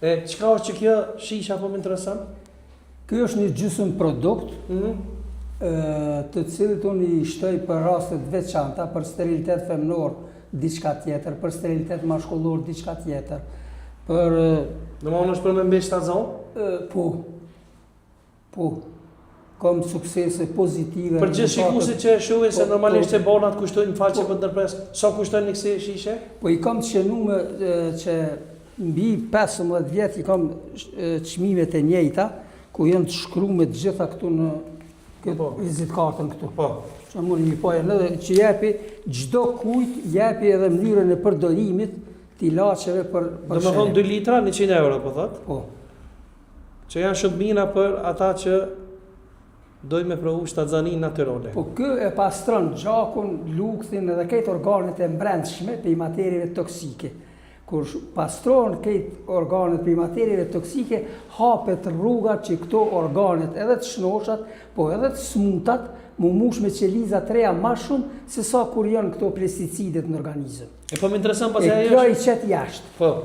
Çka është që kjo shisha po më intereson? Kjo është një gjysmë produkt, të cilit unë i shtoj për rastet veçanta, për sterilitet femnor, diçka tjetër, për sterilitet mashkullor, diçka tjetër. Për... Domthonë është për me mbesh stazon? Po. Kam suksese pozitive. Për gjithë shikuesit që e shohin se normalisht se bonat kushtojnë faqe për ndërpres, sa kushtojnë një kësaj shishe? Po i kam të shënuar që mbi 15 vjet i kam çmimet e njëjta, ku janë të shkruar me të gjitha këtu në këtë vizitkartën këtu. Po. Që mund një pojë edhe që jepi çdo kujt jepi edhe mënyrën e përdorimit të ilaçeve për Domethënë 2 litra 100 euro po thot? Po. Që janë shumë mina për ata që dojnë me provu shtatzanin natyrale. Po kë e pastron gjakun, lukthin edhe këtë organet e brendshme për materieve toksike. Kur pastron këtë organet për materieve toksike, hapet rrugat që këto organet edhe të shnoshat, po edhe të smutat, mu mush me qeliza të reja ma shumë se sa kur janë këto pesticidet në organizëm. E po më intereson pas ajo. Kjo i qet jashtë. Po.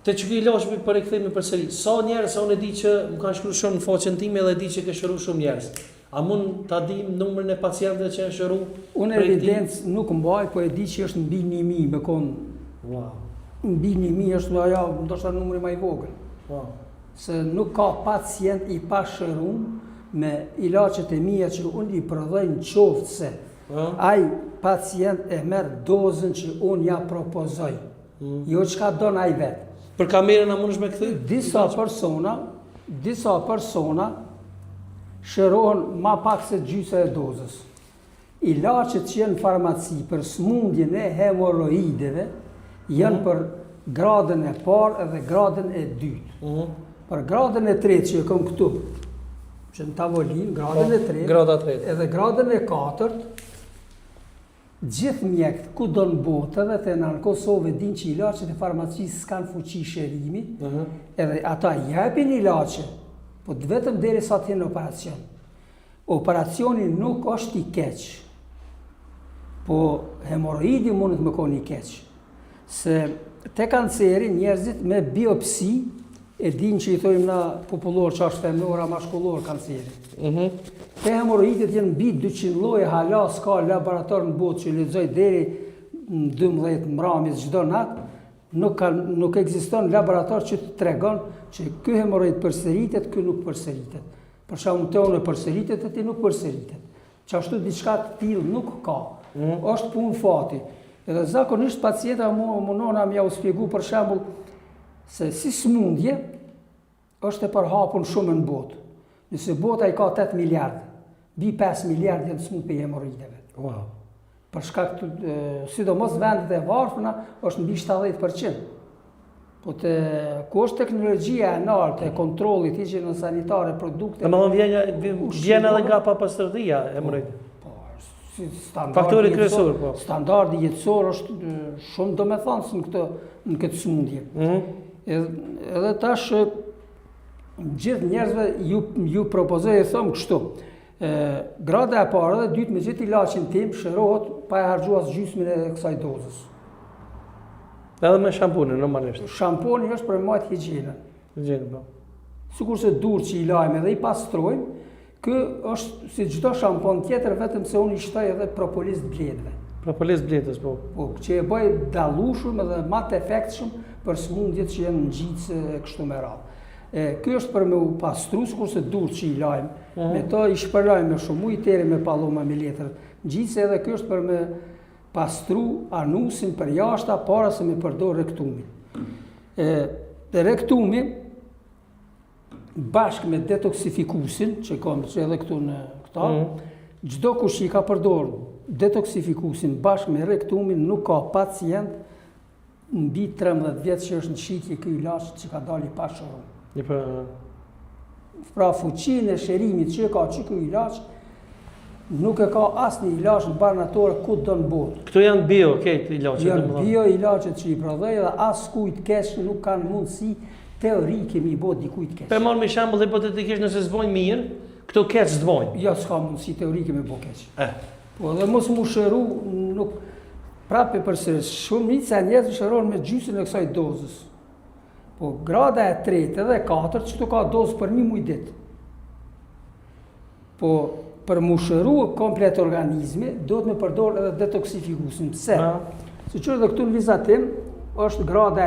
Te çuki ilaçi për rikthimi përsëri. Sa njerëz unë e di që më kanë shkruar shumë në faqen time dhe di që ke shëruar shumë njerëz. A mund ta dim numrin e pacientëve që janë shëruar? Unë evidencë nuk mbaj, po e di që është mbi 1000 me kon. Wow. Mbi 1000 është ajo, ndoshta numri më i vogël. Wow. Se nuk ka pacient i pashëruar me ilaçet e mia që unë i prodhoj në qoftë se ai pacient e merr dozën që unë ja propozoj. Jo çka don ai vet. Për kamerën a mundesh me kthy? Disa persona shërohen ma pak se gjysë e dozës. Ilaçet që janë në farmaci për smundjen e hemoroideve janë për gradën e parë dhe gradën e dytë. Për gradën e tretë që e kam këtu, që në tavolinë, gradën e tretë, edhe gradën e katërt, gjithë mjekët ku do në botë edhe të në Kosovë din që ilaçet e farmacisë s'kanë fuqi shërimi, edhe ata jepin ilaçe, po vetëm deri sa të jenë operacion. Operacioni nuk është i keq, po hemoroidi mundet me konë i keq. Se te kanceri njerëzit me biopsi e din që i thojmë na popullor që është femnor a mashkullor kanceri. Te hemoroidet janë mbi 200 lloje, hala s'ka laborator në botë që lexoj deri në 12 mramjes çdo natë, nuk ekziston laborator që të tregon që ky hemoroid përsëritet, ky nuk përsëritet. Për shembull te unë përsëritet e ti nuk përsëritet. Çashtu diçka të tillë nuk ka. Është punë fati. Edhe zakonisht pacienta mundona më u shpjegu për shembull se si smundje është e përhapur shumë në botë. Nëse bota i ka 8 miliard, bi 5 miliard janë smund për hemoroideve. Wow. Për shkak të, sidomos vendet e varfëna, është mbi 70%. Po ku është teknologjia e lartë e kontrollit higjienës sanitare produkte. Vjen edhe nga papastërtia hemoroide. Faktori kryesor, po. Standardi jetësor është shumë domethënës në këtë smundje. Edhe tash gjithë njerëzve ju propozoj e thëmë kështu. Grada e parë dhe dytë me gjithë ilaçin tim shërohet pa e harxuar gjysmën e kësaj dozës. Edhe me shampunin normalisht. Shampuni është për majtë higjienën. Higjienën, po. Sikurse dur që i lajmë dhe i pastrojmë, ky është si çdo shampon tjetër, vetëm se unë i shtoj edhe propolis të bledhve. Propolis bledhës, po. Po, që e bëj dallueshëm edhe më të efektshëm për smundjet që janë ngjitse e kështu me radhë. Ky është për me u pastru, sikurse dur që i lajmë, me to i shpërlajmë me shumë ujë teri me palloma me letër ngjitse, edhe ky është për me pastru anusin për jashta para se me përdor rektumin. Rektumi bashkë me detoksifikusin, që kam që edhe këtu në këta, çdo kush i ka përdor detoksifikusin bashkë me rektumin, nuk ka pacient mbi 13 vjet që është në shitje ky ilaç që ka dalë pa shërim. Pra fuqinë e shërimit që ka ky ilaç nuk e ka asnjë ilaç në barnatore ku do në botë. Këto janë bio, këtë ilaçet. Janë bio ilaçet që i prodhoj dhe as kujt keq nuk kanë mundësi teorike mi bë dikujt keq. Për marr me shembull hipotetikisht nëse s'vojnë mirë, këto keq s'vojnë. Jo, s'ka mundësi teorike me bë keq. Po dhe mos mu shëru nuk prapë përsëri. Shumica e njerëzve shërohen me gjysmën e kësaj dozës. Po grada e 3 dhe e 4 që ka dozë për 1 muj ditë. Po për mu shëru komplet organizmi, do të me përdor edhe detoksifikusin. Pse? Se që edhe këtu në vizatim, është grada e